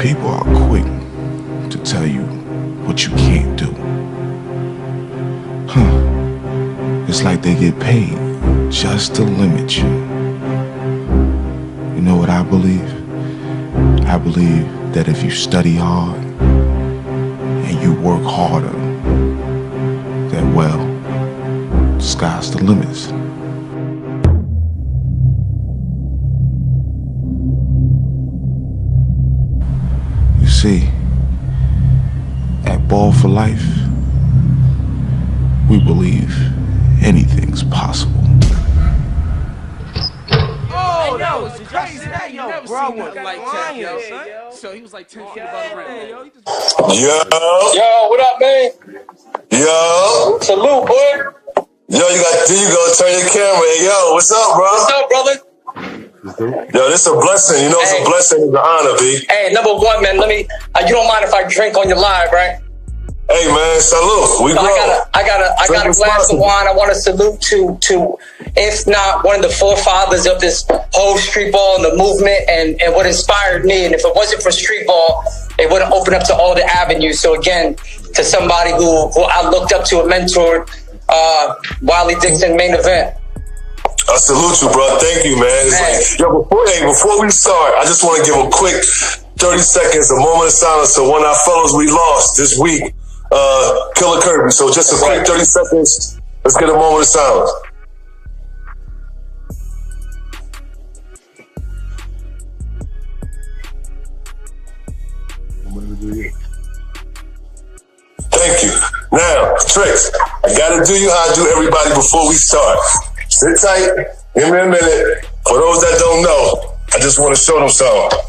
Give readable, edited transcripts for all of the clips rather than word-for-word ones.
People are quick to tell you what you can't do. It's like they get paid just to limit you. You know what I believe? I believe that if you study hard and you work harder, that, well, the sky's the limits. You see, at Ball for Life, we believe anything's possible. Oh, that was crazy. That yo, bro was like that, yo, son. So he was like 10 feet above the ground. Yo, what up, man? Yo, salute, boy. Yo, there you go. Turn your camera. Hey, yo, what's up, bro? What's up, brother? Yo, this is a blessing. You know, it's a blessing. It's an honor, B. Hey, number one, man. Let me. You don't mind if I drink on your live, right? Hey, man, salute. We grow. I got a glass of wine. I want to salute to, if not one of the forefathers of this whole street ball and the movement, and what inspired me. And if it wasn't for street ball, it wouldn't open up to all the avenues. So again, to somebody who I looked up to and mentored, Wiley Dixon, Main Event. I salute you, bro. Thank you, man. It's like, yo, before we start, I just want to give a quick 30 seconds, a moment of silence to one of our fellows we lost this week, Killer Kirby. So just a quick 30 seconds. Let's get a moment of silence. Thank you. Now, Trix, I gotta do you how I do everybody before we start. Sit tight. Give me a minute. For those that don't know, I just want to show them something.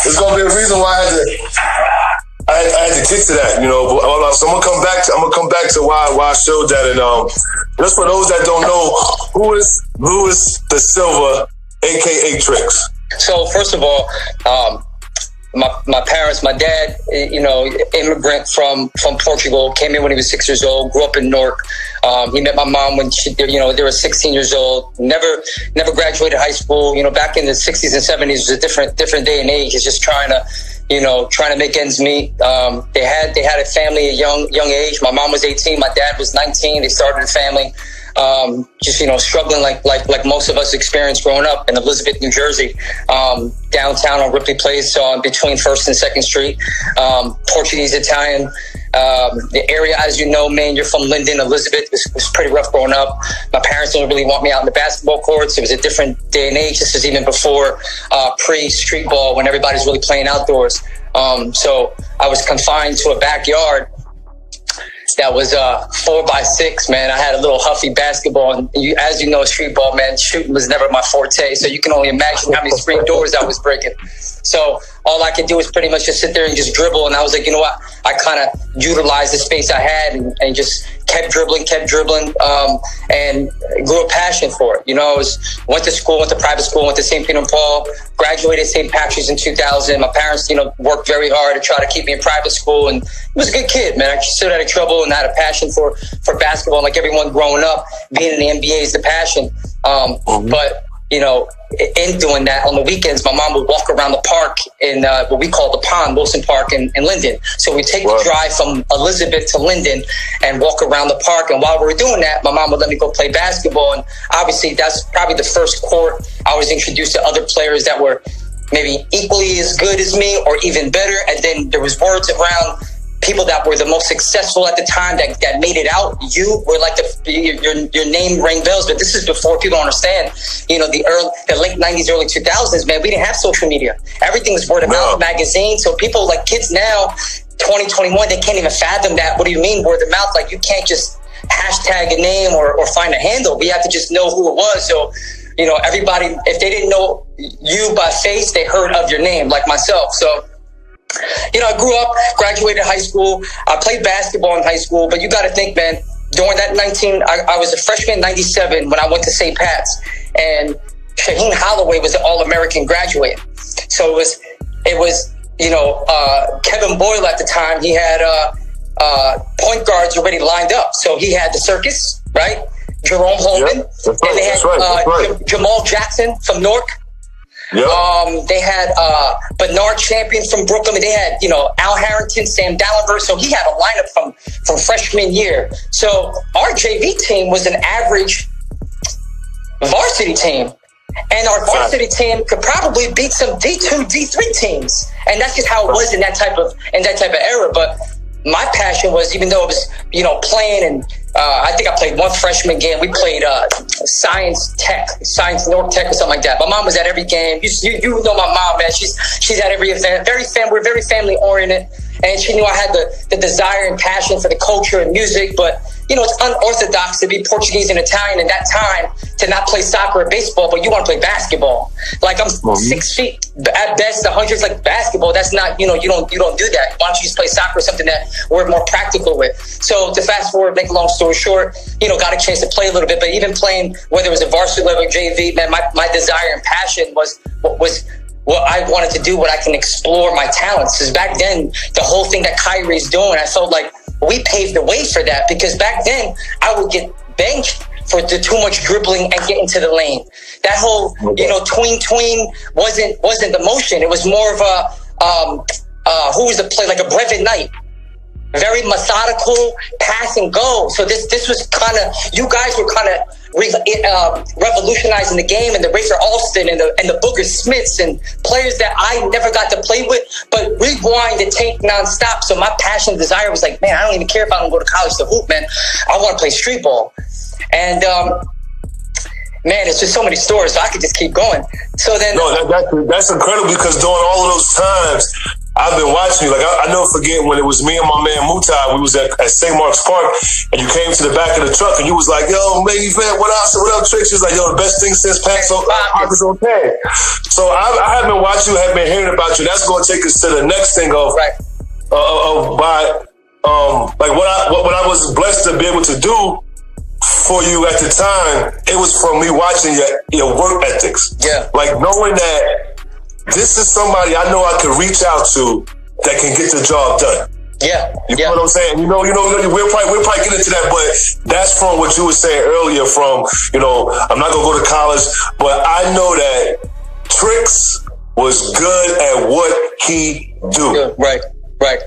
It's gonna be a reason why I had to get to that, you know. So I'm gonna come back to why I showed that. And just for those that don't know, who is Louis da Silva, aka Trix? So first of all, my parents, my dad, you know, immigrant from Portugal, came in when he was 6 years old, grew up in Newark. He met my mom when they were 16 years old. Never graduated high school. You know, back in the 60s and 70s was a different day and age. It's just trying to make ends meet. They had a family at a young age. My mom was 18. My dad was 19. They started a family. Struggling like most of us experienced growing up in Elizabeth, New Jersey, downtown on Ripley Place, between 1st and 2nd Street, Portuguese, Italian. The area, as you know, man, you're from Linden, Elizabeth, was pretty rough growing up. My parents didn't really want me out in the basketball courts. It was a different day and age. This was even before pre-street ball, when everybody's really playing outdoors. So I was confined to a backyard that was 4x6, man. I had a little Huffy basketball, and as you know, street ball, man, shooting was never my forte. So you can only imagine how many screen doors I was breaking. So all I could do was pretty much just sit there and just dribble. And I was like, you know what? I kind of utilized the space I had and just kept dribbling, and grew a passion for it. You know, went to private school, went to St. Peter and Paul, graduated St. Patrick's in 2000. My parents, worked very hard to try to keep me in private school, and I was a good kid, man. I stood out of trouble and had a passion for basketball. Like everyone growing up, being in the NBA is the passion. But you know, in doing that on the weekends, my mom would walk around the park in what we call the pond, Wilson Park in Linden. So we take the drive from Elizabeth to Linden and walk around the park. And while we were doing that, my mom would let me go play basketball. And obviously that's probably the first court I was introduced to other players that were maybe equally as good as me or even better. And then there was words around people that were the most successful at the time that made it out. You were like your name rang bells, but this is before people understand, you know, the late 90s, early 2000s, man, we didn't have social media. Everything was word of mouth, magazine. So people like kids now, 2021, they can't even fathom that. What do you mean word of mouth? Like you can't just hashtag a name or find a handle. We have to just know who it was. So, you know, everybody, if they didn't know you by face, they heard of your name, like myself. So, you know, I grew up, graduated high school. I played basketball in high school, but you got to think, man, during that I was a freshman in 97 when I went to St. Pat's, and Shaheen Holloway was an All-American graduate. So it was, you know, Kevin Boyle at the time, he had point guards already lined up. So he had the Circus, right? Jerome Holman. Yep, and they had Jamal Jackson from Newark. Yep. They had Bernard Champion from Brooklyn. They had, you know, Al Harrington, Sam Dallenberg. So he had a lineup from freshman year. So our JV team was an average varsity team. And our varsity team could probably beat some D2, D3 teams. And that's just how it was in that type of era. But my passion was, even though it was, you know, playing, and I think I played one freshman game. We played Science North Tech or something like that. My mom was at every game. You know my mom, man. She's at every event. We're very family oriented, and she knew I had the desire and passion for the culture and music. But you know, it's unorthodox to be Portuguese and Italian in that time, to not play soccer or baseball, but you want to play basketball. Like I'm 6 feet at best, 100's like basketball. That's not, you know, you don't do that. Why don't you just play soccer or something that we're more practical with? So to fast forward, make a long story short, you know, got a chance to play a little bit, but even playing, whether it was a varsity level or JV, man, my desire and passion was what I wanted to do, what I can explore my talents. Because back then, the whole thing that Kyrie's doing, I felt like we paved the way for that, because back then I would get benched for the too much dribbling and get into the lane. That whole, you know, tween wasn't the motion. It was more of a who was the play, like a Brevin Knight. Very methodical, pass and go. So this was kind of, you guys were kind of revolutionizing the game, and the Rafer Alston and the Booger Smiths and players that I never got to play with, but rewind and tape nonstop. So my passion and desire was like, man, I don't even care if I don't go to college to hoop, man. I want to play street ball. And man, it's just so many stories, so I could just keep going. So then, that's incredible, because during all of those times, I've been watching you. Like, I never forget when it was me and my man Mutai. We was at St. Mark's Park, and you came to the back of the truck, and you was like, yo, Lady Vet, what up, Trix? He was like, yo, the best thing since Pax on Tag. So I have been watching you, have been hearing about you. That's going to take us to the next thing of like what I was blessed to be able to do for you at the time. It was from me watching your work ethics. Yeah. Like knowing that this is somebody I know I can reach out to that can get the job done. Yeah. You know what I'm saying? You know, we'll probably get into that, but that's from what you were saying earlier from, you know, I'm not going to go to college, but I know that Trix was good at what he do. Right.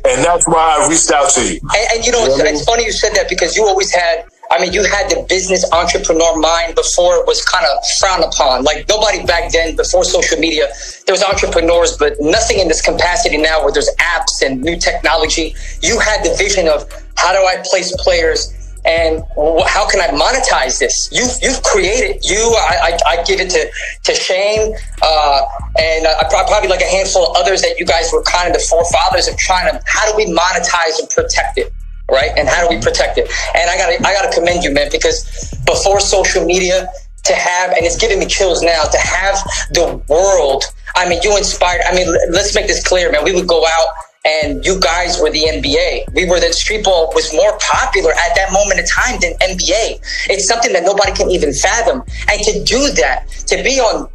And that's why I reached out to you. And you know, it's funny you said that, because you always had, you had the business entrepreneur mind before it was kind of frowned upon. Like nobody back then, before social media, there was entrepreneurs, but nothing in this capacity now where there's apps and new technology. You had the vision of, how do I place players and how can I monetize this? You've created, I give it to Shane, and probably like a handful of others that you guys were kind of the forefathers of trying to, how do we monetize and protect it? Right? And how do we protect it? And I gotta commend you, man, because before social media, to have, and it's giving me chills now, to have the world, you inspired, let's make this clear, man. We would go out and you guys were the NBA. The street ball was more popular at that moment in time than NBA. It's something that nobody can even fathom. And to do that, to be on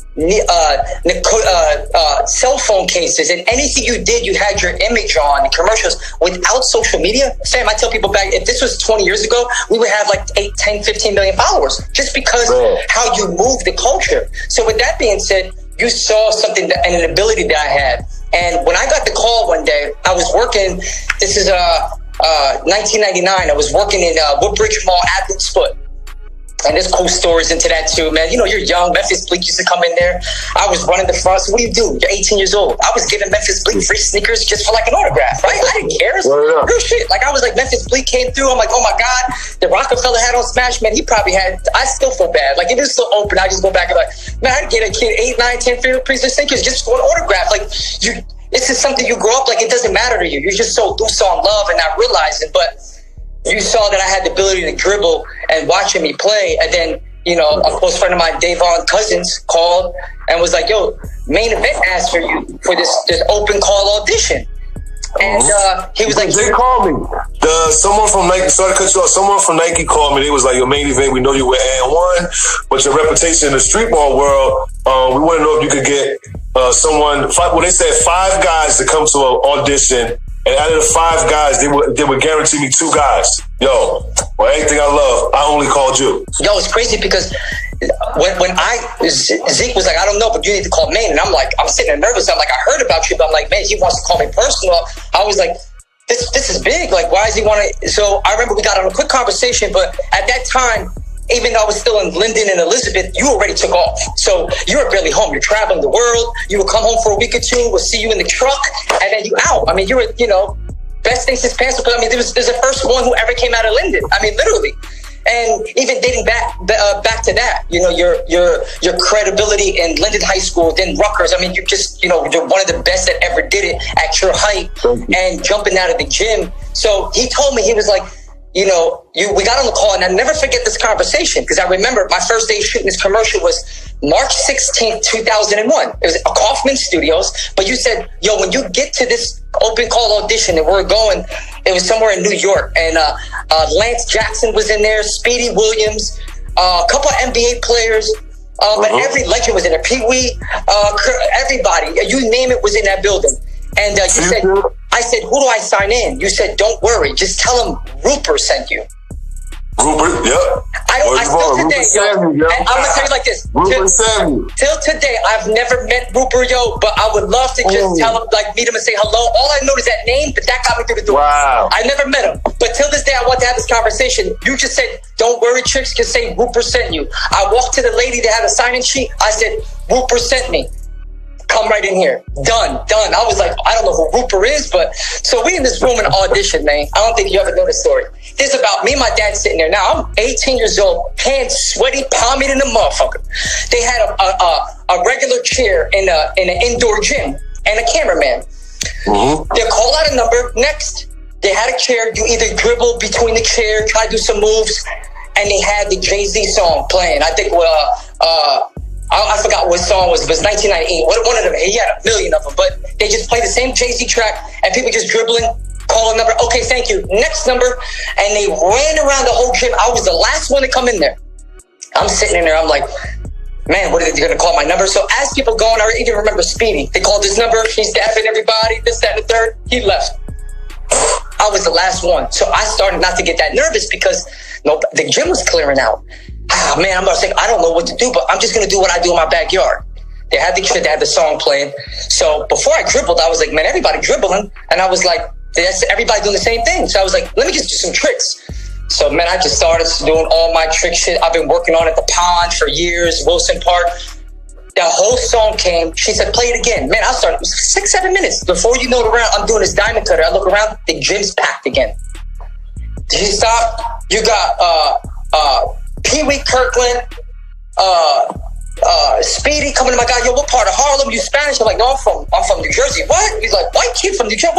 cell phone cases, and anything you did, you had your image on commercials. Without social media, Sam, I tell people back, if this was 20 years ago, we would have like 8, 10, 15 million followers, just because how you move the culture. So with that being said, you saw something, and an ability that I had. And when I got the call one day, I was working, this is 1999, I was working in Woodbridge Mall, Athlete's Foot. And there's cool stories into that too, man. You know, you're young. Memphis Bleak used to come in there. I was running the front. So what do? You're 18 years old. I was giving Memphis Bleak free sneakers just for like an autograph, right? I didn't care. Real shit. Like I was like, Memphis Bleak came through. I'm like, oh my God, the Rockefeller had on Smash, man. He probably had, I still feel bad. Like if it was still open, I just go back and like, man, I'd get a kid 8, 9, 10 free pieces of sneakers just for an autograph. Like this is something you grow up, like it doesn't matter to you. You're just so loose on love and not realizing, but you saw that I had the ability to dribble and watching me play. And then, you know, a close friend of mine, Davon Cousins, called and was like, yo, Main Event asked for you for this open call audition. And he was like, they called me. Someone from Nike, sorry to cut you off, someone from Nike called me. They was like, your Main Event, we know you were and 1, but your reputation in the street ball world, we want to know if you could get someone, they said 5 guys to come to an audition. And out of the 5 guys, they would guarantee me 2 guys. Yo, well, anything I love, I only called you. Yo, it's crazy because when Zeke was like, I don't know, but you need to call Maine. And I'm like, I'm sitting there nervous. I'm like, I heard about you, but I'm like, man, he wants to call me personal. I was like, this is big. Like, why does he want to? So I remember we got on a quick conversation, but at that time, even though I was still in Linden and Elizabeth, you already took off. So you were barely home. You're traveling the world. You would come home for a week or 2. We'll see you in the truck, and then you out. I mean, you were, you know, best thing since pants. I mean, there's the first one who ever came out of Linden. I mean, literally. And even dating back to that, you know, your credibility in Linden High School, then Rutgers. I mean, you're just, you know, you're one of the best that ever did it at your height and jumping out of the gym. So he told me, he was like, you know, we got on the call, and I'll never forget this conversation because I remember my first day shooting this commercial was March 16th, 2001. It was at Kaufman Studios, but you said, yo, when you get to this open call audition and we're going, it was somewhere in New York, and Lance Jackson was in there, Speedy Williams, a couple of NBA players, but every legend was in there, Pee Wee, everybody, you name it was in that building. And you said, I said, who do I sign in? You said, don't worry. Just tell him Rupert sent you. Rupert, yep. I still today, yo. I'm going to tell you like this. Till today, I've never met Rupert, yo, but I would love to just tell him, like, meet him and say hello. All I know is that name, but that got me through the door. Wow. I never met him. But till this day, I want to have this conversation. You just said, don't worry, Trix, just say Rupert sent you. I walked to the lady that had a sign-in sheet. I said, Rupert sent me. Come right in here. Done. I was like, I don't know who Rupert is, but so we in this room in audition, man. I don't think you ever know the story. This is about me and my dad sitting there. Now I'm 18 years old, hands sweaty, palmy in the motherfucker. They had a regular chair in an indoor gym and a cameraman. They call out a number. Next, they had a chair. You either dribble between the chair, try to do some moves, and they had the Jay-Z song playing. I think I forgot what song it was 1998. One of them, he had a million of them, but they just play the same Jay-Z track and people just dribbling, call a number. Okay, thank you. Next number. And they ran around the whole gym. I was the last one to come in there. I'm sitting in there. I'm like, man, what are they going to call my number? So as people going, I even remember Speedy. They called his number. He's dapping everybody, this, that, and the third. He left. I was the last one. So I started not to get that nervous because the gym was clearing out. Man, I'm about to say, I don't know what to do, but I'm just going to do what I do in my backyard. They had the song playing. So before I dribbled, I was like, man, everybody dribbling. And I was like, everybody doing the same thing. So I was like, let me just do some tricks. So, man, I just started doing all my trick shit. I've been working on at the pond for years, Wilson Park. That whole song came. She said, play it again. Man, I started, it was 6-7 minutes. Before you know it around, I'm doing this diamond cutter. I look around, the gym's packed again. Did you stop? You got, Pee Wee Kirkland, Speedy coming to my guy, yo, what part of Harlem? You Spanish? I'm like, no, I'm from New Jersey. What? He's like, white kid from New Jersey.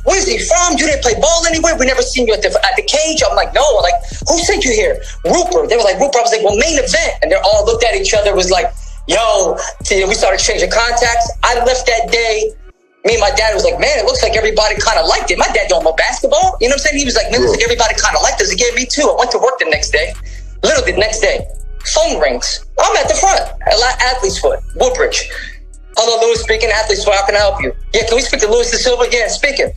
Where's he from? You didn't play ball anywhere? We never seen you at the cage. I'm like, no. I'm like, who sent you here? Rupert. They were like, Rupert. I was like, well, Main Event. And they all looked at each other, was like, yo, we started exchanging contacts. I left that day. Me and my dad was like, man, it looks like everybody kind of liked it. My dad don't know basketball. You know what I'm saying? He was like, man, it looks like everybody kind of liked us. Again, me too. I went to work the next day. Literally the next day, Phone rings. I'm at the front. Athlete's Foot, Woodbridge. Hello, Lewis speaking. Athlete's Foot, how can I help you? Yeah, can we speak to Lewis Da Silva? Yeah, speaking.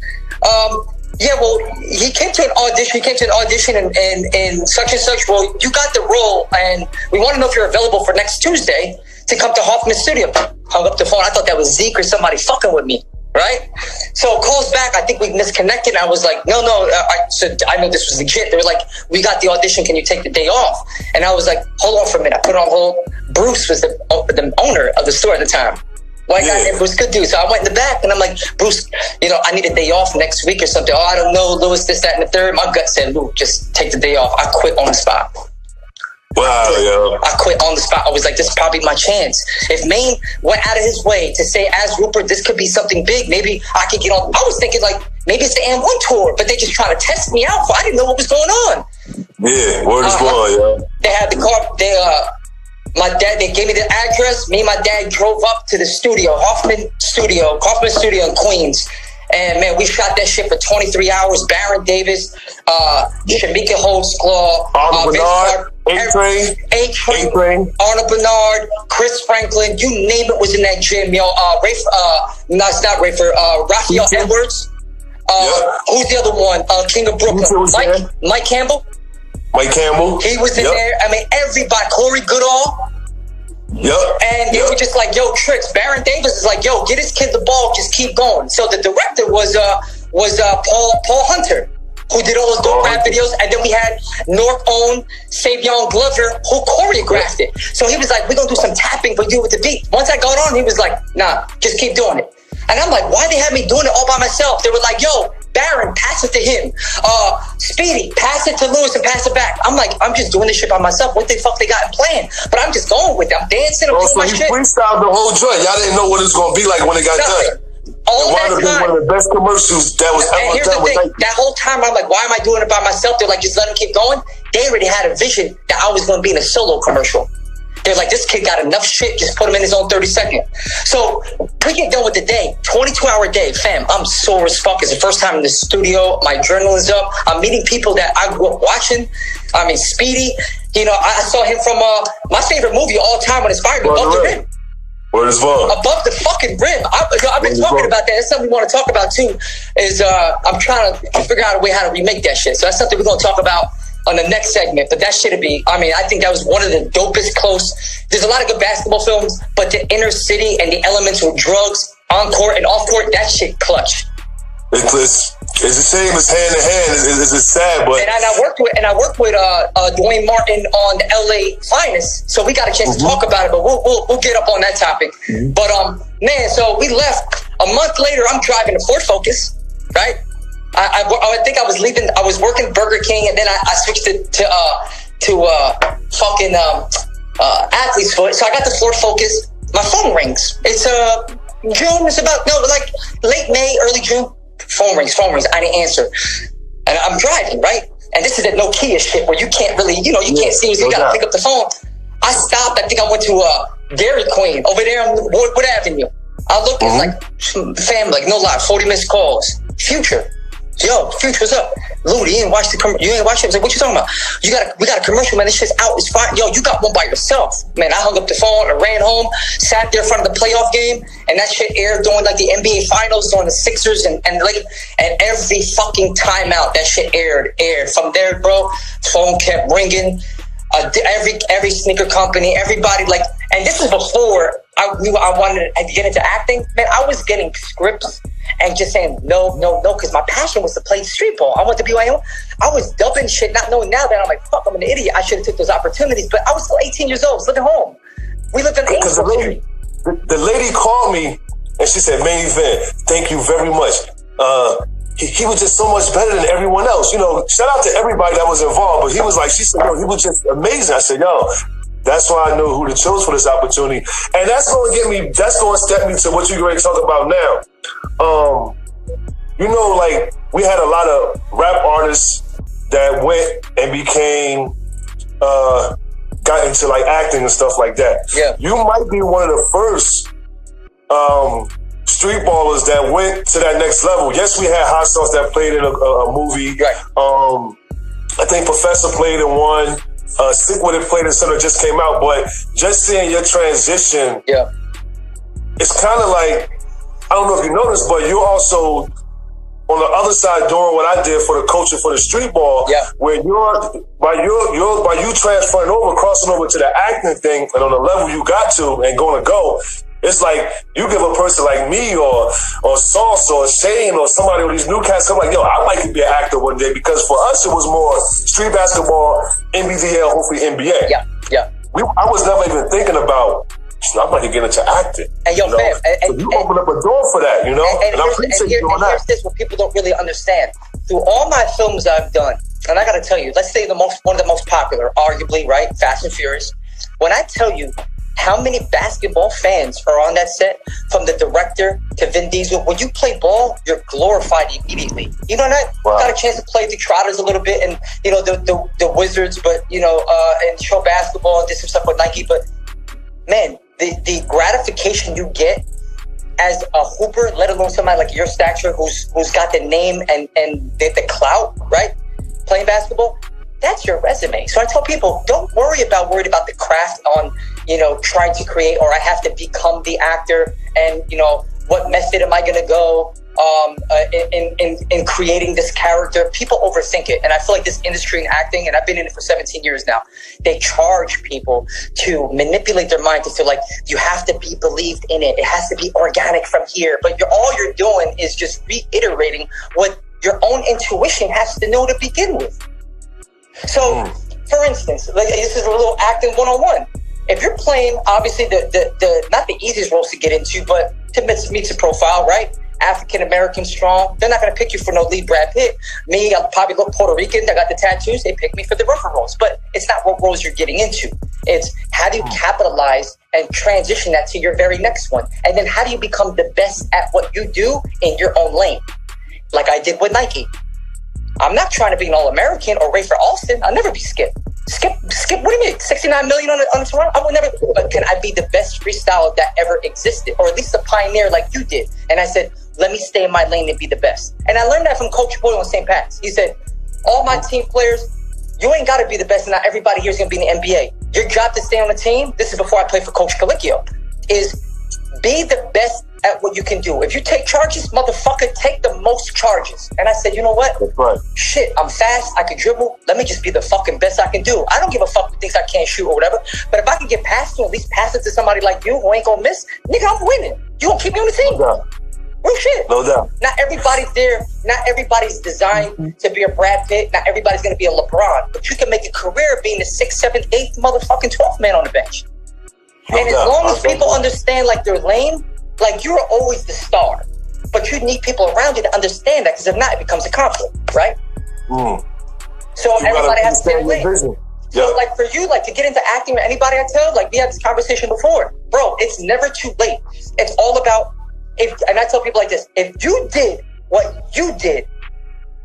Yeah, well, he came to an audition. He came to an audition in such and such. Well, you got the role, and we want to know if you're available for next Tuesday to come to Hoffman's studio. Hung up the phone. I thought that was Zeke or somebody fucking with me, right? So calls back. I think we misconnected. I was like, no. I said, I know this was legit. They were like, we got the audition. Can you take the day off? And I was like, hold on for a minute. I put it on hold. Bruce was the owner of the store at the time. White guy named Bruce, good dude. So I went in the back and I'm like, Bruce, I need a day off next week or something. Oh, I don't know, Lewis, this, that, and the third. My gut said, Lou, just take the day off. I quit on the spot. Wow, yo. I quit on the spot. I was like, this is probably my chance. If Maine went out of his way to say, as Rupert, this could be something big, maybe I could get on. I was thinking like, maybe it's the And One tour, but they just trying to test me out. I didn't know what was going on. Yeah, word is born, yo. They had the car, my dad, they gave me the address. Me and my dad drove up to the studio, Hoffman Studio in Queens. And man, we shot that shit for 23 hours. Baron Davis, Shamika Holtzclaw, Arnold Bernard, A-Train, Arnold Bernard, Chris Franklin, you name it was in that gym, yo. Raphael Edwards. Who's the other one? King of Brooklyn. Mike Campbell. Mike Campbell. He was in there. I mean, everybody. Corey Goodall. Yep. And they were just like, yo, Trix. Baron Davis is like, yo, get this kid the ball. Just keep going. So the director was Paul Hunter, who did all those dope rap videos. And then we had North own Savion Glover, who choreographed it. So he was like, we're going to do some tapping for you with the beat. Once I got on, he was like, nah, just keep doing it. And I'm like, why they had me doing it all by myself? They were like, yo, Baron, pass it to him. Speedy, pass it to Lewis and pass it back. I'm like, I'm just doing this shit by myself. What the fuck they got in plan? But I'm just going with it. I'm dancing. I'm doing my shit. Freestyled the whole joint. Y'all didn't know what it was going to be like when it got done. All that time. One of the best commercials that was ever done. Here's the thing. That whole time, I'm like, why am I doing it by myself? They're like, just let him keep going. They already had a vision that I was going to be in a solo commercial. They're like, this kid got enough shit, just put him in his own 30 seconds. So we get done with the day, 22-hour day. Fam, I'm sore as fuck. It's the first time in the studio. My adrenaline's up. I'm meeting people that I grew up watching. I mean, Speedy, I saw him from my favorite movie of all time when inspired me, Above the Rim. Word is born. Above the fucking rim. I've been talking about that. That's something we want to talk about too, is I'm trying to figure out a way how to remake that shit. So that's something we're going to talk about on the next segment, but that shit'd be, I think that was one of the dopest there's a lot of good basketball films, but the inner city and the elements with drugs, on court and off court, that shit clutch. It's a shame it's hand in hand. It's sad, but and I worked with Dwayne Martin on the LA Finest, so we got a chance to talk about it, but we'll get up on that topic. But man, so we left a month later. I'm driving a Ford Focus, right? I think I was leaving. I was working Burger King, and then I switched to fucking Athlete's Foot. So I got the Ford Focus. My phone rings. It's June. It's about late May, early June. Phone rings. I didn't answer, and I'm driving, right. And this is that Nokia shit where you can't really, you can't see. So you gotta pick up the phone. I stopped. I think I went to Dairy Queen over there on Wood Avenue. I look, it's like fam, like no lie, 40 missed calls. Future. Yo, Future, what's up? Lou, you ain't watch it. I was like, what you talking about? We got a commercial, man. This shit's out. It's fine. Yo, you got one by yourself. Man, I hung up the phone, I ran home, sat there in front of the playoff game, and that shit aired during like the NBA finals, during the Sixers, and every fucking timeout, that shit aired. From there, bro, phone kept ringing. Every sneaker company, everybody, like, and this is before I wanted to get into acting. Man, I was getting scripts and just saying no, because my passion was to play street ball. I wanted to be my own. I was dubbing shit, not knowing now that I'm like, fuck, I'm an idiot. I should have took those opportunities, but I was still 18 years old, living home. We lived in because the lady called me and she said, "Main event, thank you very much. He was just so much better than everyone else. Shout out to everybody that was involved, but he was like," she said, "Yo, he was just amazing." I said, "Yo, that's why I knew who to choose for this opportunity." And that's going to step me to what you're going to talk about now. Like, we had a lot of rap artists that went and became, got into like acting and stuff like that. Yeah. You might be one of the first, street ballers that went to that next level. Yes, we had Hot Sauce that played in a movie. Right. I think Professor played in one. Sick With It Played in Center just came out, but just seeing your transition, it's kind of like, I don't know if you noticed, but you're also on the other side doing what I did for the coaching for the street ball, where by you transferring over, crossing over to the acting thing, and on the level you got to and going to go, it's like you give a person like me or Sauce or Shane or somebody or these new cats, I'm like, yo, I'd like to be an actor one day, because for us it was more street basketball, NBVL, hopefully NBA. I was never even thinking about, I'm about to get into acting. And yo, fam, so you open up a door for that, you know? And I appreciate you doing that. Here's this, what people don't really understand. Through all my films I've done, and I gotta tell you, let's say one of the most popular, arguably, right? Fast and Furious. When I tell you how many basketball fans are on that set, from the director to Vin Diesel, when you play ball, you're glorified immediately. You know, I got a chance to play the Trotters a little bit, and you know the Wizards, but you know, and show basketball and did some stuff with Nike. But man, the gratification you get as a hooper, let alone somebody like your stature, who's got the name and the clout, right? Playing basketball, that's your resume. So I tell people, don't worried about the craft on, you know, trying to create, or I have to become the actor, and you know, what method am I going to go in creating this character. People overthink it, and I feel like this industry in acting, and I've been in it for 17 years now, they charge people to manipulate their mind to feel like you have to be believed in it. It has to be organic from here, but all you're doing is just reiterating what your own intuition has to know to begin with. So, for instance, like, this is a little acting 101. If you're playing, obviously, the not the easiest roles to get into, but to meet the profile, right? African American strong. They're not going to pick you for no lead Brad Pitt. Me, I'm probably look Puerto Rican. I got the tattoos. They pick me for the rougher roles. But it's not what roles you're getting into. It's how do you capitalize and transition that to your very next one? And then how do you become the best at what you do in your own lane? Like I did with Nike. I'm not trying to be an All-American or Rafer Alston. I'll never be Skip. Skip, what do you mean? 69 million on the Toronto? I will never. But can I be the best freestyler that ever existed? Or at least a pioneer like you did? And I said, let me stay in my lane and be the best. And I learned that from Coach Boyle on St. Pat's. He said, all my team players, you ain't got to be the best, and not everybody here is going to be in the NBA. Your job to stay on the team, this is before I played for Coach Colicchio, is be the best at what you can do. If you take charges, motherfucker, take the most charges. And I said, you know what? That's right. Shit, I'm fast. I can dribble. Let me just be the fucking best I can do. I don't give a fuck who thinks I can't shoot or whatever. But if I can get past you, at least pass it to somebody like you who ain't gonna miss, nigga, I'm winning. You gonna keep me on the team? No doubt. Real shit. No doubt. Not everybody's there. Not everybody's designed to be a Brad Pitt. Not everybody's gonna be a LeBron. But you can make a career being the 6th, 7th, 8th motherfucking 12th man on the bench. And as long as people understand like their lane, like you're always the star, but you need people around you to understand that, because if not, it becomes a conflict, right? So everybody has to lane. So like for you, like to get into acting or anybody I tell, like we had this conversation before, bro, it's never too late. It's all about, and I tell people like this, if you did what you did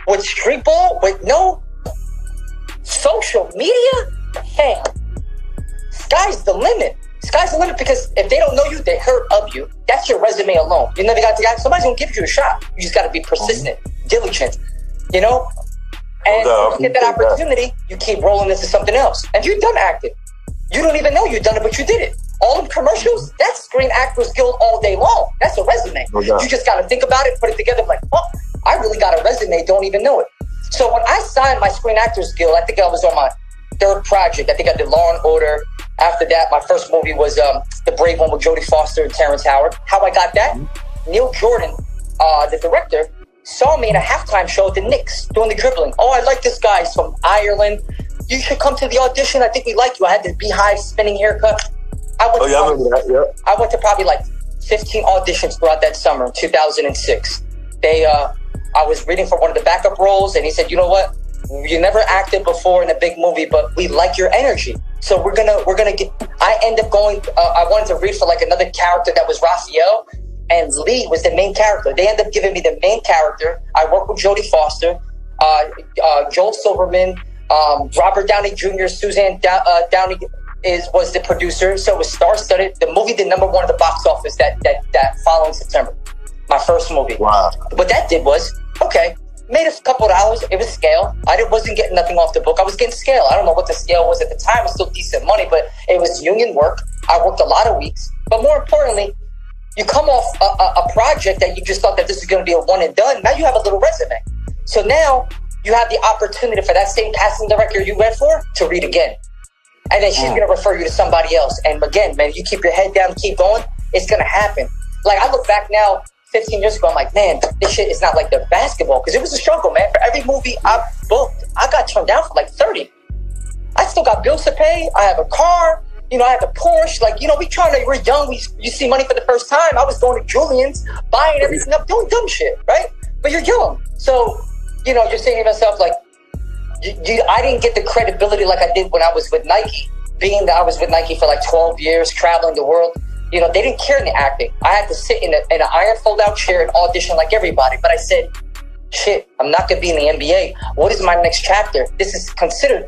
with street ball, with no social media, fam, sky's the limit. Sky's the limit, because if they don't know you, they heard of you. That's your resume alone. You never got the guy. Somebody's gonna give you a shot. You just got to be persistent, diligent, you know. And when you get that opportunity, you keep rolling into something else. And you've done acting. You don't even know you've done it, but you did it. All them commercials, that's Screen Actors Guild all day long. That's a resume. You just got to think about it, put it together, like, oh, I really got a resume. Don't even know it. So when I signed my Screen Actors Guild, I think I was on my 3rd project. I think I did Law and Order. After that, my first movie was The Brave One with Jodie Foster and Terrence Howard. How I got that? Neil Jordan, the director, saw me in a halftime show at the Knicks doing the dribbling. Oh, I like this guy. He's from Ireland. You should come to the audition. I think we like you. I had this beehive spinning haircut. I went to probably like 15 auditions throughout that summer, 2006. I was reading for one of the backup roles, and he said, you know what? You never acted before in a big movie, but we like your energy. So we're gonna get. I end up going. I wanted to read for like another character that was Raphael, and Lee was the main character. They end up giving me the main character. I work with Jodie Foster, Joel Silverman, Robert Downey Jr., Suzanne Downey was the producer. So it was star-studded. The movie did #1 at the box office that following September. My first movie. Wow. What that did was, okay, Made a couple of dollars. It was scale. Wasn't getting nothing off the book. I was getting scale. I don't know what the scale was at the time. It was still decent money, but it was union work. I worked a lot of weeks. But more importantly, you come off a project that you just thought that this is going to be a one and done. Now you have a little resume. So now you have the opportunity for that same casting director you read for to read again. And then she's going to refer you to somebody else. And again, man, you keep your head down and keep going, it's going to happen. Like, I look back now, 15 years ago, I'm like, man, this shit is not like the basketball. Because it was a struggle, man. For every movie I booked, I got turned down for like 30. I still got bills to pay. I have a car. You know, I have a Porsche. Like, you know, we're young. You see money for the first time. I was going to Julian's, buying everything up, doing dumb shit, right? But you're young. So, you know, you're saying to yourself, like, I didn't get the credibility like I did when I was with Nike. Being that I was with Nike for like 12 years, traveling the world, you know, they didn't care in the acting. I had to sit in an iron fold-out chair and audition like everybody. But I said, shit, I'm not going to be in the NBA. What is my next chapter? This is considered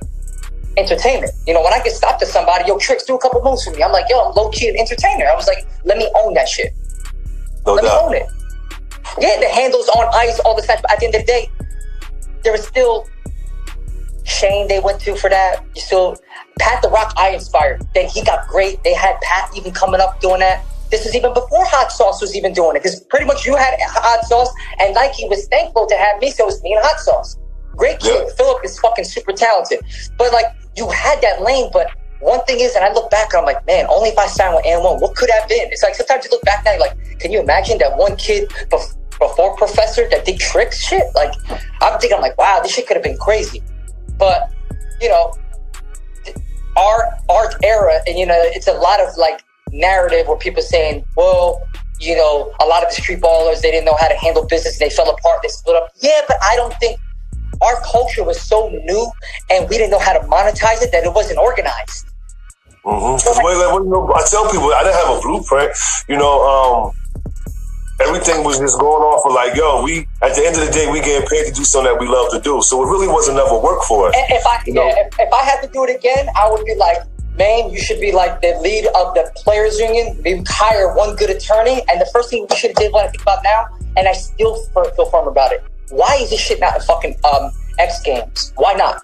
entertainment. You know, when I get stopped to somebody, yo, Trix, do a couple moves for me. I'm like, yo, I'm low-key an entertainer. I was like, let me own that shit. Let me own it. Yeah, the handles on ice, all this stuff. But at the end of the day, there was still Shane they went to for that. You still Pat the Rock I inspired. Then he got great. They had Pat even coming up doing that. This was even before Hot Sauce was even doing it. Because pretty much you had Hot Sauce and Nike was thankful to have me, so it was me and Hot Sauce. Great kid. Yeah. Philip is fucking super talented. But like, you had that lane, but one thing is, and I look back and I'm like, man, only if I signed with N1, what could have been? It's like, sometimes you look back now, you're like, can you imagine that one kid before Professor that did Trix shit? Like, I'm like, wow, this shit could have been crazy. But, you know, our era, and, you know, it's a lot of, like, narrative where people saying, well, you know, a lot of the street ballers, they didn't know how to handle business, and they fell apart, they split up. Yeah, but I don't think our culture was so new, and we didn't know how to monetize it, that it wasn't organized. Mm-hmm. So, I tell people, I didn't have a blueprint, you know, everything was just going off of like, yo, at the end of the day, we getting paid to do something that we love to do. So it really wasn't ever work for us. And if I had to do it again, I would be like, man, you should be like the lead of the players union. Maybe hire one good attorney. And the first thing we should have did, what I think about now, and I still feel firm about it. Why is this shit not in fucking X Games? Why not?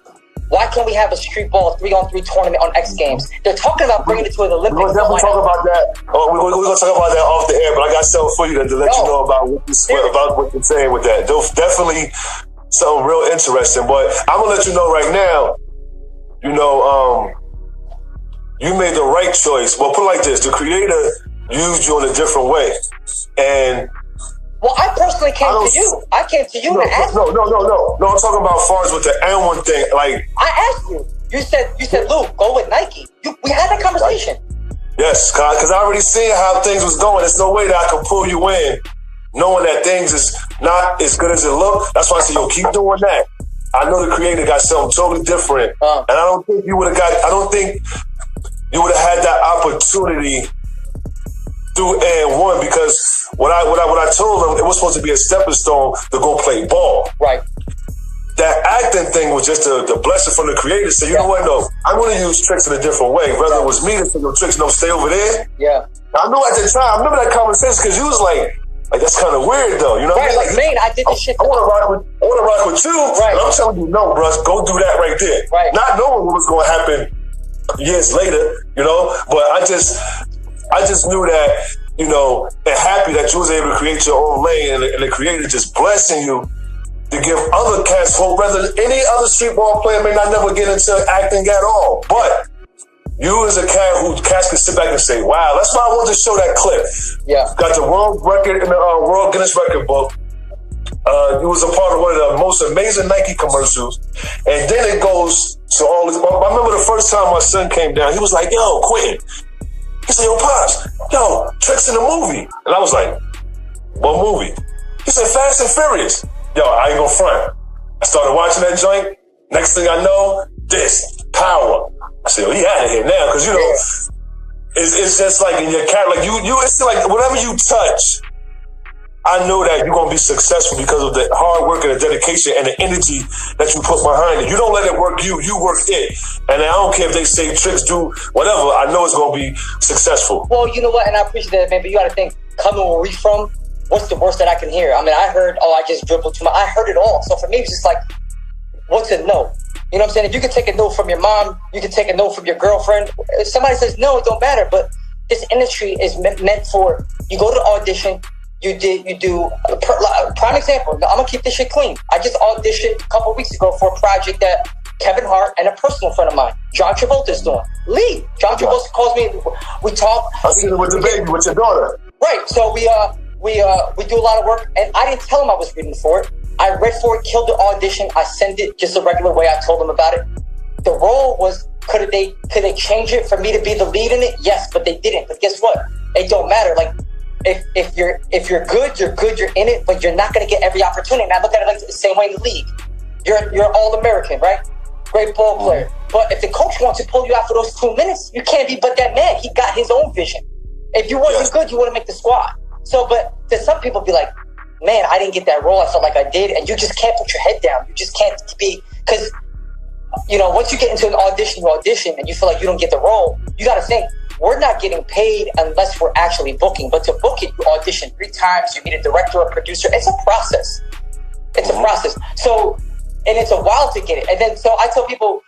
Why can't we have a street ball 3-on-3 tournament on X Games? They're talking about bringing it to the Olympics. We're definitely talk about that. We're going to talk about that off the air, but I got something for you to let you know about what you're saying with that. Definitely something real interesting. But I'm going to let you know right now, you know, you made the right choice. Well, put it like this. The creator used you in a different way. And well, I personally came to you. I came to you and asked you. No. I'm talking about as far as with the N1 thing. Like, I asked you. You said, Luke, go with Nike. We had that conversation. Yes, because I already seen how things was going. There's no way that I could pull you in, knowing that things is not as good as it look. That's why I said, yo, keep doing that. I know the creator got something totally different, and I don't think you would have had that opportunity through N1, because what I told them, it was supposed to be a stepping stone to go play ball. Right. That acting thing was just the blessing from the creator. So you know what? No, I'm going to use Trix in a different way. Whether it was me to say, no, Trix, no, stay over there. Yeah. I knew at the time, I remember that conversation, because you was like that's kind of weird though. You know what I mean? Like, man, I did this shit. I want to rock with you. Right. And I'm telling you, no, bro, go do that right there. Right. Not knowing what was going to happen years later, you know, but I just knew that, you know, and happy that you was able to create your own lane, and the creator just blessing you to give other cats hope. Rather, any other street ball player may not never get into acting at all. But you as a cat who cats can sit back and say, wow, that's why I wanted to show that clip. Yeah. Got the world record in the World Guinness Record book. It was a part of one of the most amazing Nike commercials. And then it goes to all this. I remember the first time my son came down, he was like, yo, Quentin. He said, yo, Pops, yo, Trix in the movie. And I was like, what movie? He said, Fast and Furious. Yo, I ain't gonna front. I started watching that joint. Next thing I know, power. I said, he out of here now. Because, you know, it's just like in your cat, like you, it's like whatever you touch, I know that you're going to be successful because of the hard work and the dedication and the energy that you put behind it. You don't let it work you work it. And I don't care if they say Trix, do whatever, I know it's going to be successful. Well, you know what? And I appreciate that, man. But you got to think, coming where we from, what's the worst that I can hear? I mean, I heard, oh, I just dribbled too much. I heard it all. So for me, it's just like, what's a no? You know what I'm saying? If you can take a no from your mom, you can take a no from your girlfriend. If somebody says no, it don't matter. But this industry is meant for, you go to the audition, you do, prime example, I'm going to keep this shit clean. I just auditioned a couple weeks ago for a project that Kevin Hart and a personal friend of mine, John Travolta's doing. Lee. John Travolta calls me, we talk. I seen it with the baby, with your daughter. Right. So we do a lot of work, and I didn't tell him I was reading for it. I read for it, killed the audition. I sent it just a regular way. I told them about it. The role was, could they change it for me to be the lead in it? Yes, but they didn't. But guess what? It don't matter. Like, if you're good, you're in it, but you're not going to get every opportunity. And I look at it like the same way in the league. You're All-American, right? Great ball player. But if the coach wants to pull you out for those 2 minutes, you can't be but that man. He got his own vision. If you wasn't good, you wouldn't make the squad. So, but to some people be like, man, I didn't get that role. I felt like I did. And you just can't put your head down. You just can't be, because, you know, once you get into an audition, you audition and you feel like you don't get the role, you got to think, we're not getting paid unless we're actually booking. But to book it, you audition 3 times, you meet a director or producer. It's a process. It's a process. So, and it's a while to get it. And then, so I tell people,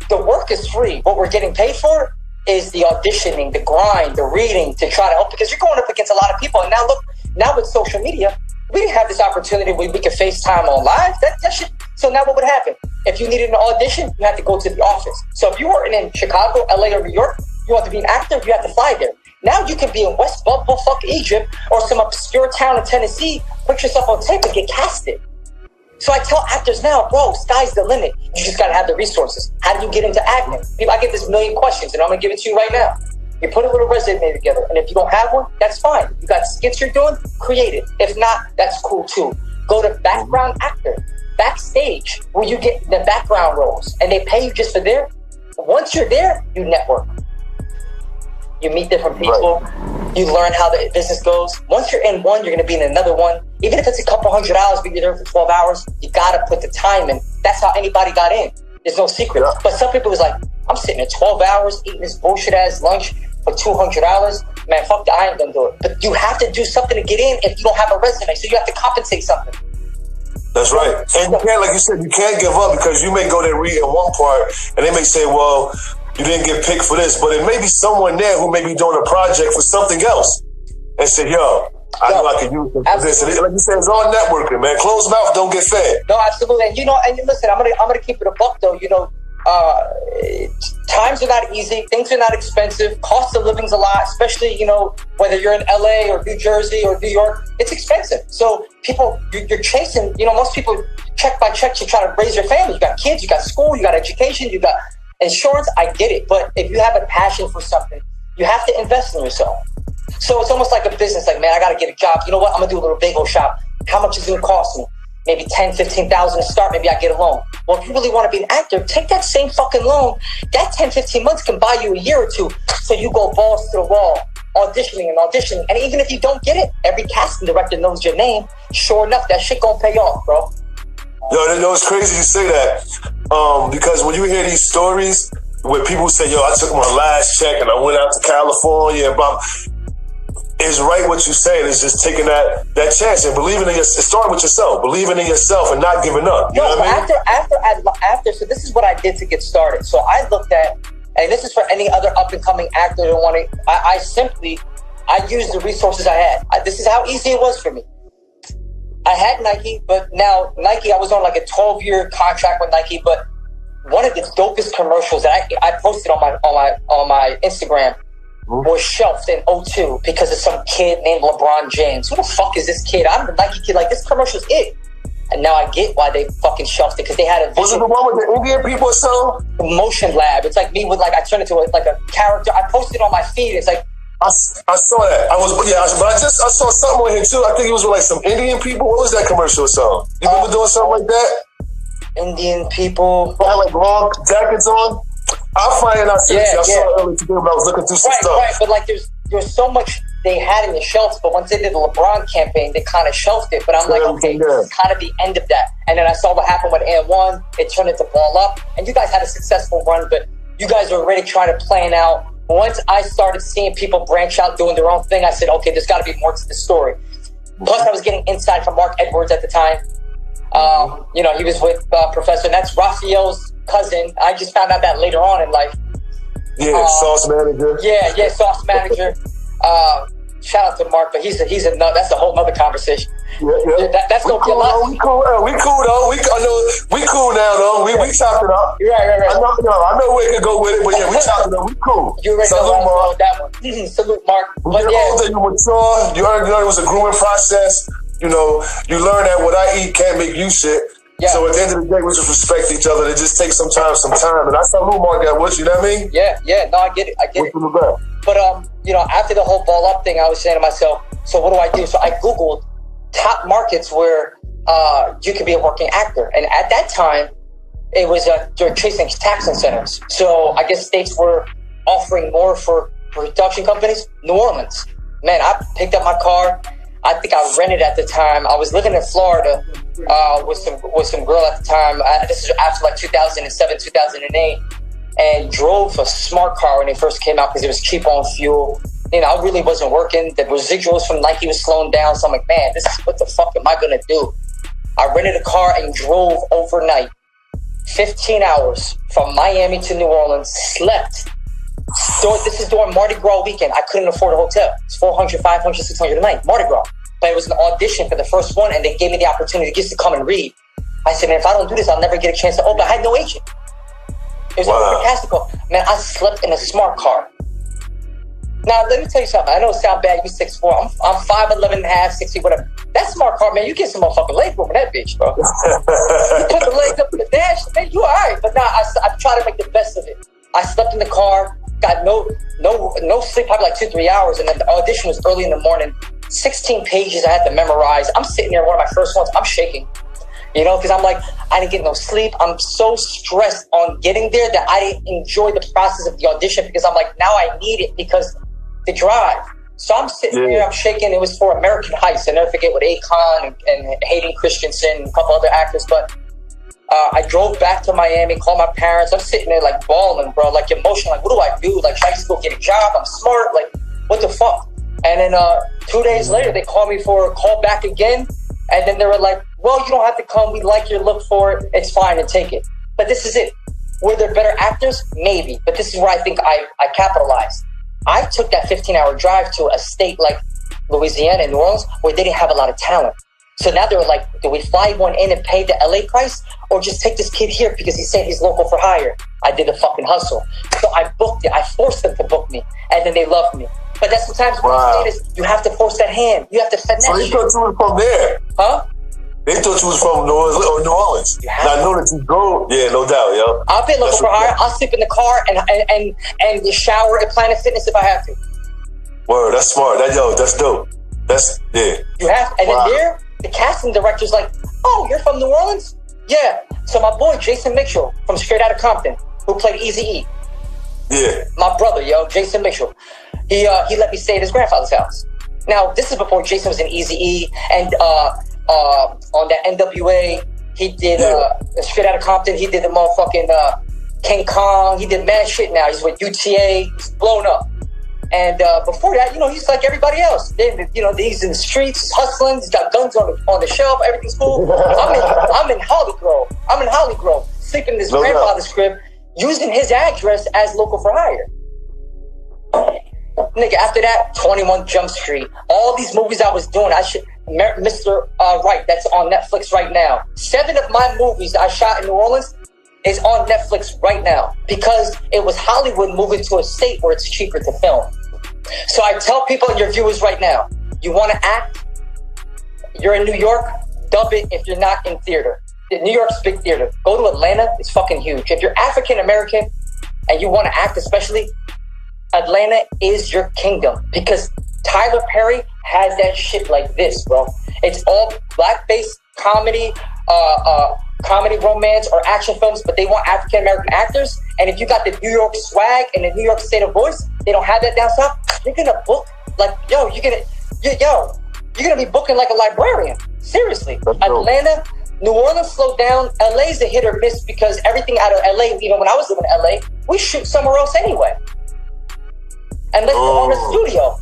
the work is free. What we're getting paid for is the auditioning, the grind, the reading to try to help, because you're going up against a lot of people. And now look, now with social media, we didn't have this opportunity where we could FaceTime on live. That shit. So now what would happen? If you needed an audition, you had to go to the office. So if you were in Chicago, LA, or New York, you want to be an actor, you have to fly there. Now you can be in West Bumblefuck, Egypt, or some obscure town in Tennessee, put yourself on tape and get casted. So I tell actors now, bro, sky's the limit. You just got to have the resources. How do you get into acting? People, I get this million questions, and I'm going to give it to you right now. You put a little resume together, and if you don't have one, that's fine. You got skits you're doing, create it. If not, that's cool too. Go to background actor, backstage, where you get the background roles, and they pay you just for there. Once you're there, you network. You meet different people. Right. You learn how the business goes. Once you're in one, you're going to be in another one. Even if it's a couple $100, but you're there for 12 hours, you got to put the time in. That's how anybody got in. There's no secret. Yeah. But some people was like, I'm sitting there 12 hours eating this bullshit ass lunch for $200. Man, fuck that, I ain't gonna do it. But you have to do something to get in if you don't have a resume. So you have to compensate something. That's right. And you can't, like you said, you can't give up, because you may go there read in one part and they may say, well, you didn't get picked for this, but it may be someone there who may be doing a project for something else and say, yo, I know I can use this. And like you said, it's all networking, man. Closed mouth don't get fed. No, absolutely. And you know, and listen, I'm gonna keep it a buck though. You know, times are not easy. Things are not expensive. Cost of living's a lot, especially, you know, whether you're in LA or New Jersey or New York, it's expensive. So people, you're chasing, you know, most people check by check to try to raise your family. You got kids, you got school, you got education, you got insurance. I get it. But if you have a passion for something, you have to invest in yourself. So it's almost like a business. Like, man, I got to get a job. You know what? I'm going to do a little bagel shop. How much is it going to cost me? Maybe $10,000, $15,000 to start. Maybe I get a loan. Well, if you really want to be an actor, take that same fucking loan. That 10, 15 months can buy you a year or two. So you go balls to the wall, auditioning. And even if you don't get it, every casting director knows your name. Sure enough, that shit going to pay off, bro. Yo, it's crazy you say that. Because when you hear these stories where people say, yo, I took my last check and I went out to California and blah, it's right what you're saying. It's just taking that chance and believing in yourself. Start with yourself, believing in yourself and not giving up. You know what I mean? After, so this is what I did to get started. So I looked at, and this is for any other up-and-coming actor that want to, I used the resources I had. This is how easy it was for me. I had Nike, but now Nike, I was on like a 12-year contract with Nike, but one of the dopest commercials that I posted on my Instagram was shelved in 2002 because of some kid named LeBron James. Who the fuck is this kid? I'm the Nike kid. Like, this commercial's it. And now I get why they fucking shelved it, because they had a vision. Was it the one with the Indian people or something? Motion Lab. It's like me with, like, I turned into like a character. I posted on my feed. It's like, I saw that. But I saw something on here too. I think it was with like some Indian people. What was that commercial or something? You remember doing something like that? Indian people. They had like long jackets on. I'll find it out. I saw it earlier today when I was looking through some stuff. Right, but like there's so much they had in the shelves, but once they did the LeBron campaign, they kind of shelved it. But I'm like, okay, this is kind of the end of that. And then I saw what happened with Air One. It turned into Ball Up. And you guys had a successful run, but you guys were already trying to plan out. Once I started seeing people branch out doing their own thing, I said, okay, there's got to be more to the story. Plus, I was getting insight from Mark Edwards at the time. You know, he was with Professor, and that's Raphael's cousin. I just found out that later on in life. Yeah, sauce manager. Yeah, sauce manager. Shout out to Mark, but he's that's a whole nother conversation. Yeah. That's gonna be a lot. We cool though. We cool now though. We chopped it up. Right. I know where it could go with it, but yeah, we chopped it up. We cool. You already Salute, know Mark. that one. Salute, Mark. But older, you mature. You learn it was a grooming process. You know, you learn that what I eat can't make you sick. Yeah. So at the end of the day, we just respect each other. It just takes some time. And I salute Mark that what you know what I mean? Yeah. No, I get it. But you know, after the whole ball up thing, I was saying to myself, so what do I do? So I Googled top markets where you could be a working actor. And at that time, it was during Trix tax incentives. So I guess states were offering more for production companies. New Orleans. Man, I picked up my car. I think I rented at the time. I was living in Florida with some girl at the time. This is after like 2007, 2008. And drove a smart car when it first came out because it was cheap on fuel. You know, I really wasn't working. The residuals from Nike was slowing down. So I'm like, man, what the fuck am I going to do? I rented a car and drove overnight. 15 hours from Miami to New Orleans. Slept. This is during Mardi Gras weekend. I couldn't afford a hotel. It's $400, $500, $600 a night. Mardi Gras. But it was an audition for the first one, and they gave me the opportunity just to come and read. I said, man, if I don't do this, I'll never get a chance to open. I had no agent. It was fantastical. Man, I slept in a smart car. Now, let me tell you something. I know it sounds bad. You're 6'4". I'm 5'11 and a half, 6 feet, whatever. That smart car, man, you get some motherfucking leg room in that bitch, bro. You put the legs up in the dash, man, you all right. But now I try to make the best of it. I slept in the car, got no sleep, probably like 2-3 hours, and then the audition was early in the morning. 16 pages I had to memorize. I'm sitting there, one of my first ones. I'm shaking. You know, because I'm like, I didn't get no sleep. I'm so stressed on getting there that I didn't enjoy the process of the audition because I'm like, now I need it because the drive. So I'm sitting there, I'm shaking. It was for American Heist. I never forget with Akon and Hayden Christensen and a couple other actors. But I drove back to Miami, called my parents. I'm sitting there like bawling, bro, like emotional. Like, what do I do? Like, should I just go get a job? I'm smart. Like, what the fuck? And then 2 days later, they called me for a call back again. And then they were like, well, you don't have to come. We like your look for it. It's fine and take it. But this is it. Were there better actors? Maybe. But this is where I think I capitalized. I took that 15-hour drive to a state like Louisiana and New Orleans where they didn't have a lot of talent. So now they were like, do we fly one in and pay the LA price or just take this kid here because he's saying he's local for hire? I did a fucking hustle. So I booked it. I forced them to book me. And then they loved me. But that's sometimes what I'm saying is you have to force that hand. You have to finesse. So you thought you was from there? Huh? They thought you was from New Orleans. I know that you go. Yeah, no doubt, yo. I'll be looking for hire. I'll sleep in the car and shower at Planet Fitness if I have to. Word, that's smart. That's dope. That's, yeah. You have, and then there, the casting director's like, oh, you're from New Orleans? Yeah. So my boy, Jason Mitchell, from Straight Outta Compton, who played Eazy-E. Yeah. My brother, Jason Mitchell. He let me stay at his grandfather's house. Now, this is before Jason was in Eazy-E, and on that NWA, he did Straight Outta Compton. He did the motherfucking King Kong. He did mad shit now. He's with UTA. He's blown up. And before that, he's like everybody else. Then, he's in the streets, hustling. He's got guns on the shelf. Everything's cool. I'm in Holly Grove, sleeping in his grandfather's crib, using his address as local for hire. Nigga, after that, 21 Jump Street. All these movies I was doing, Mr. Right, that's on Netflix right now. 7 of my movies I shot in New Orleans is on Netflix right now because it was Hollywood moving to a state where it's cheaper to film. So I tell people and your viewers right now, you want to act? You're in New York, dub it if you're not in theater. New York's big theater. Go to Atlanta, it's fucking huge. If you're African American and you want to act especially, Atlanta is your kingdom because Tyler Perry has that shit like this, bro. It's all black-based comedy, comedy romance or action films, but they want African American actors. And if you got the New York swag and the New York state of voice, they don't have that down south. You're gonna book like you're gonna be booking like a librarian. Seriously, Atlanta, New Orleans slowed down. LA's a hit or miss because everything out of LA, even when I was living in LA, we shoot somewhere else anyway. Unless we're on a studio.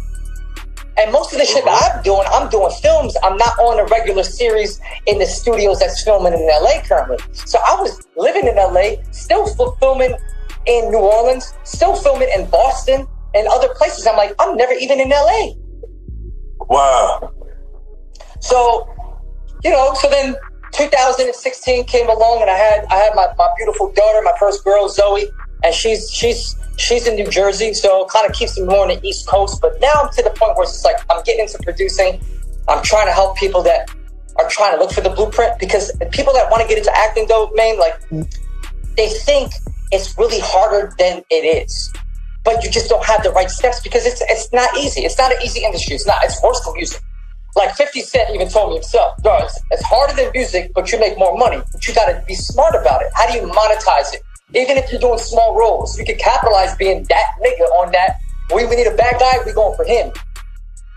And most of the shit that I'm doing films. I'm not on a regular series in the studios that's filming in LA currently. So I was living in LA, still filming in New Orleans, still filming in Boston and other places. I'm like, I'm never even in LA. Wow. So, so then 2016 came along, and I had my beautiful daughter, my first girl, Zoe, and she's in New Jersey, so it kind of keeps me more on the East Coast. But now I'm to the point where it's just like I'm getting into producing. I'm trying to help people that are trying to look for the blueprint, because people that want to get into acting, though, man, like they think it's really harder than it is. But you just don't have the right steps, because it's not easy. It's not an easy industry. It's not. It's worse than music. Like 50 Cent even told me himself, bro, it's harder than music, but you make more money. But you got to be smart about it. How do you monetize it? Even if you're doing small roles, you can capitalize being that nigga on that. We need a bad guy, we going for him.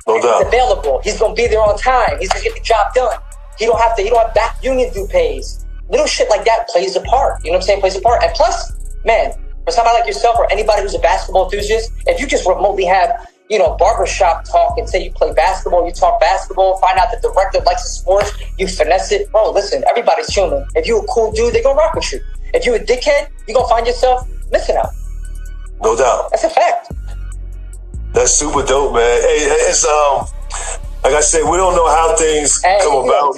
No doubt. He's available. He's going to be there on time. He's going to get the job done. He don't have back union due pays. Little shit like that plays a part. You know what I'm saying? Plays a part. And plus, man, for somebody like yourself or anybody who's a basketball enthusiast, if you just remotely have, barbershop talk and say you play basketball, you talk basketball, find out the director likes the sport, you finesse it. Bro, listen, everybody's human. If you a cool dude, they gonna rock with you. If you a dickhead, you gonna find yourself missing out. No doubt. That's a fact. That's super dope, man. Hey, it's like I said, we don't know how things come about.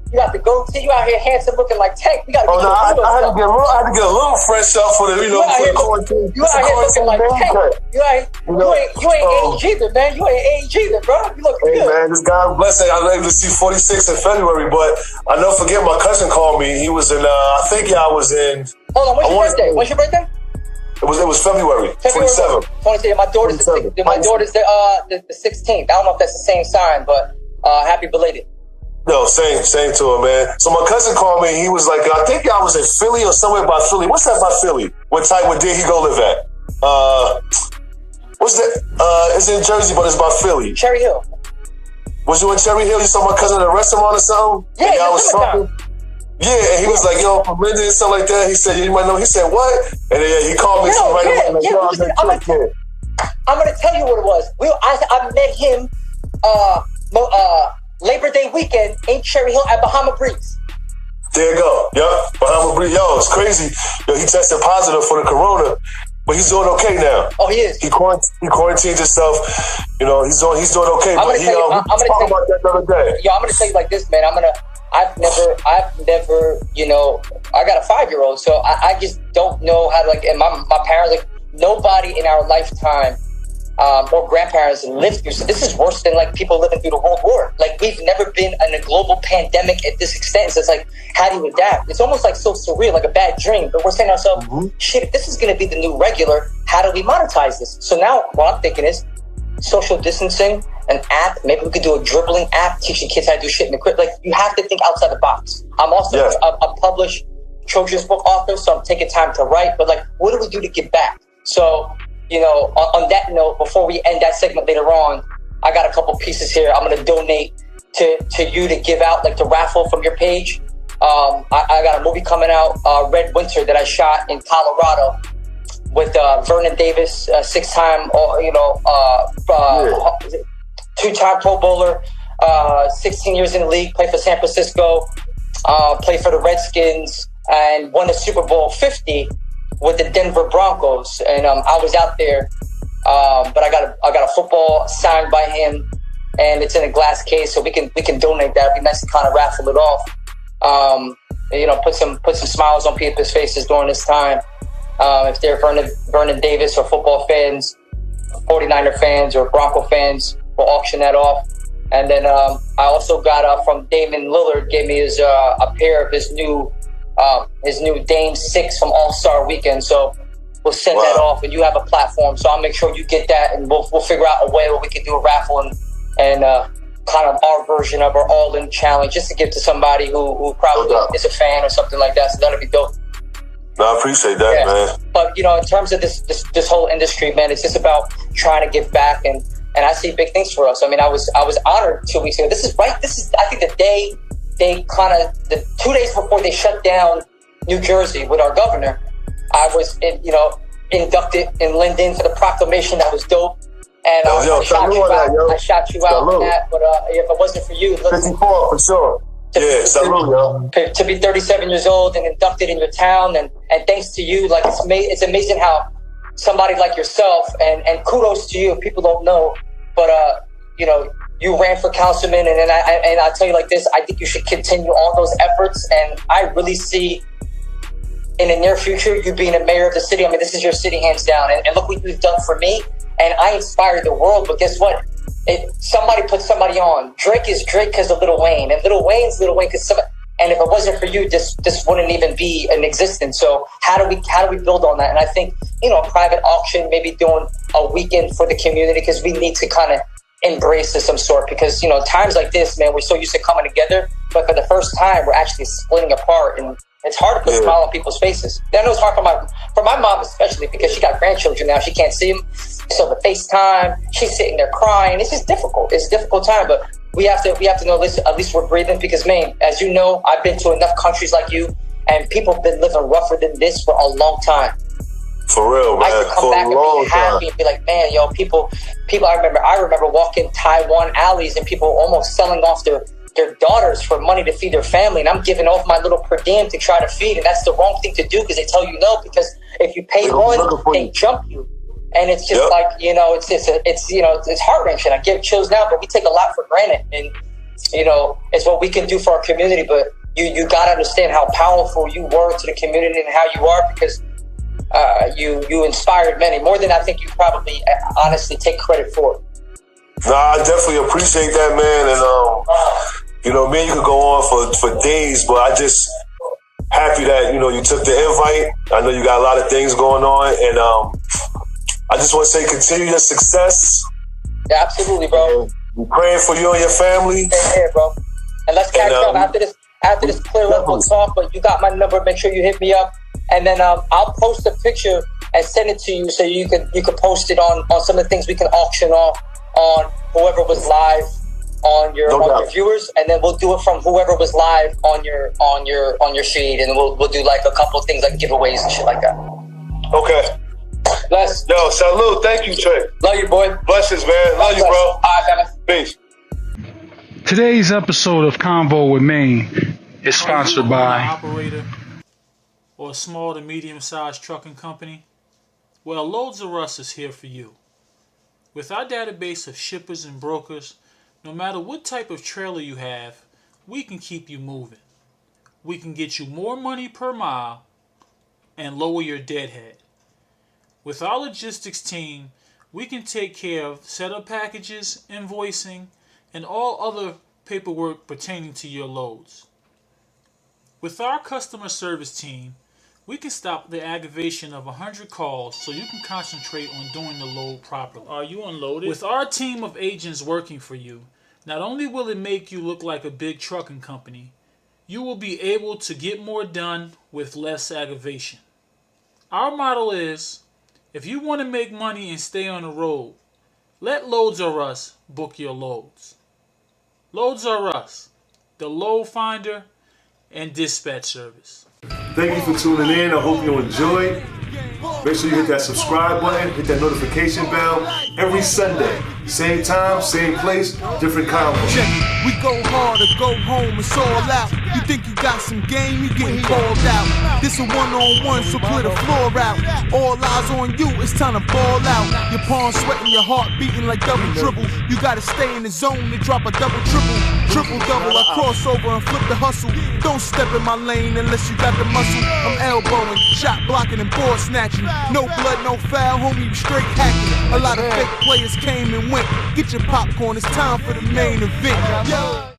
You got the goatee. You out here handsome, looking like Tank. We got. I had to get a little fresh up for the, for the quarantine. You out here looking like Tank. You ain't age either, man. You ain't age either, bro. You looking good. Man, this God bless it. I was able to see 46 in February, but I never forget my cousin called me. He was in. I think I was in. Hold on. What's your birthday? It was February 27th. 27th. My daughter's the 16th. I don't know if that's the same sign, but happy belated. No, same to him, man. So my cousin called me. He was like, I think I was in Philly or somewhere by Philly. What's that by Philly? What did he go live at? What's that? It's in Jersey, but it's by Philly. Cherry Hill. Was you in Cherry Hill? You saw my cousin at a restaurant or something? Yeah, I was talking. Yeah, and he was like, yo, from Linda and stuff like that. He said, you might know. He said, what? And then he called me right away. I'm going to tell you what it was. I met him Labor Day weekend in Cherry Hill at Bahama Breeze. There you go. Yep, Bahama Breeze. Yo, it's crazy. Yo, he tested positive for the corona, but he's doing okay now. Oh, he is. He quarantined himself. He's doing okay. I'm We talked about that the other day. Yo, I'm gonna tell you like this, man. I've never, I got a 5-year-old, so I just don't know how to, and my parents, nobody in our lifetime or grandparents lived through. So this is worse than people living through the World War. We've never been in a global pandemic at this extent. So it's how do you adapt? It's almost so surreal, like a bad dream. But we're saying to ourselves, shit, if this is going to be the new regular, how do we monetize this? So now what I'm thinking is social distancing, an app. Maybe we could do a dribbling app, teaching kids how to do shit in the crib. You have to think outside the box. I'm also a published children's book author, so I'm taking time to write. But what do we do to give back? So, on that note, before we end that segment later on, I got a couple pieces here. I'm going to donate to you to give out, the raffle from your page. I got a movie coming out, Red Winter, that I shot in Colorado with Vernon Davis, 6-time, two-time Pro Bowler, 16 years in the league, played for San Francisco, played for the Redskins, and won the Super Bowl 50 with the Denver Broncos. And I was out there, but I got a football signed by him, and it's in a glass case, so we can donate that. It'd be nice to kind of raffle it off. Put some smiles on people's faces during this time. If they're Vernon Davis or football fans, 49er fans or Bronco fans, we'll auction that off. And then I also got from Damon Lillard, gave me a pair of his new Dame 6 from All-Star Weekend. So we'll send that off, and you have a platform. So I'll make sure you get that, and we'll figure out a way where we can do a raffle and kind of our version of our All-In Challenge, just to give to somebody who probably is a fan or something like that. So that'll be dope. No, I appreciate that, man. But in terms of this whole industry, man, it's just about trying to give back, and I see big things for us. I mean, I was honored 2 weeks ago. This is I think the day they the 2 days before they shut down New Jersey with our governor, I was inducted in Linden for the proclamation. That was dope. And yo, I shot you out. I shot you out on that. But if it wasn't for you, 54 for sure. Yeah, salute, yo. To be 37 years old and inducted in your town, and thanks to you, like it's amazing how somebody like yourself, and kudos to you. People don't know, but you ran for councilman, and I tell you like this, I think you should continue all those efforts, and I really see in the near future you being a mayor of the city. I mean, this is your city, hands down, and look what you've done for me, and I inspired the world. But guess what? Somebody put somebody on. Drake is Drake because of Lil Wayne, and Lil Wayne's Lil Wayne because somebody. And if it wasn't for you, this wouldn't even be in existence. So how do we build on that? And I think a private auction, maybe doing a weekend for the community, because we need to kind of embrace of some sort, because times like this, man, we're so used to coming together, but for the first time we're actually splitting apart, and it's hard to put a smile on people's faces. I know it's hard for my mom, especially because she got grandchildren now. She can't see them, so the FaceTime, she's sitting there crying. It's just difficult. It's a difficult time, but we have to know at least we're breathing, because man, as you know, I've been to enough countries like you, and people have been living rougher than this for a long time. For real, man. I could come back and be happy and be like, man, people. I remember walking Taiwan alleys and people almost selling off their daughters for money to feed their family, and I'm giving off my little per diem to try to feed, and that's the wrong thing to do, because they tell you no, because if you pay one, they jump you, and it's just like it's heart wrenching. I give chills now, but we take a lot for granted, and it's what we can do for our community. But you got to understand how powerful you were to the community and how you are, because you inspired many, more than I think you probably honestly take credit for. Nah, I definitely appreciate that, man. And me and you could go on for days, but I just happy that you took the invite. I know you got a lot of things going on, and I just want to say continue your success. Yeah, absolutely, bro. I'm praying for you and your family. Same here, bro. And let's catch up after this. After this clear up, we'll talk. But you got my number. Make sure you hit me up. And then I'll post a picture and send it to you, so you can post it on some of the things we can auction off on whoever was live on your viewers, and then we'll do it from whoever was live on your feed, and we'll do like a couple of things like giveaways and shit like that. Okay. Bless. Yo, salute. Thank you, Trix. Love you, boy. Blessings, man. Love you, bro. All right, man. Peace. Today's episode of Convo with Maine is sponsored by operator or a small to medium-sized trucking company. Well, Loads of Us is here for you. With our database of shippers and brokers, no matter what type of trailer you have, we can keep you moving. We can get you more money per mile and lower your deadhead. With our logistics team, we can take care of setup packages, invoicing, and all other paperwork pertaining to your loads. With our customer service team, we can stop the aggravation of 100 calls so you can concentrate on doing the load properly. Are you unloaded? With our team of agents working for you, not only will it make you look like a big trucking company, you will be able to get more done with less aggravation. Our model is, if you want to make money and stay on the road, let Loads or Us book your loads. Loads or Us, the load finder and dispatch service. Thank you for tuning in. I hope you enjoyed. Make sure you hit that subscribe button, hit that notification bell every Sunday. Same time, same place, different convo. Check it. We go hard or go home, it's all out. You think you got some game, you getting called out. This a one-on-one, so clear the floor out. All eyes on you, it's time to ball out. Your palms sweating, your heart beating like double dribble. You gotta stay in the zone to drop a double triple. Triple-double, I cross over and flip the hustle. Don't step in my lane unless you got the muscle. I'm elbowing, shot blocking and ball snatching. No blood, no foul, homie, you straight hacking. A lot of fake players came and went. Get your popcorn, it's time for the main event. Yo.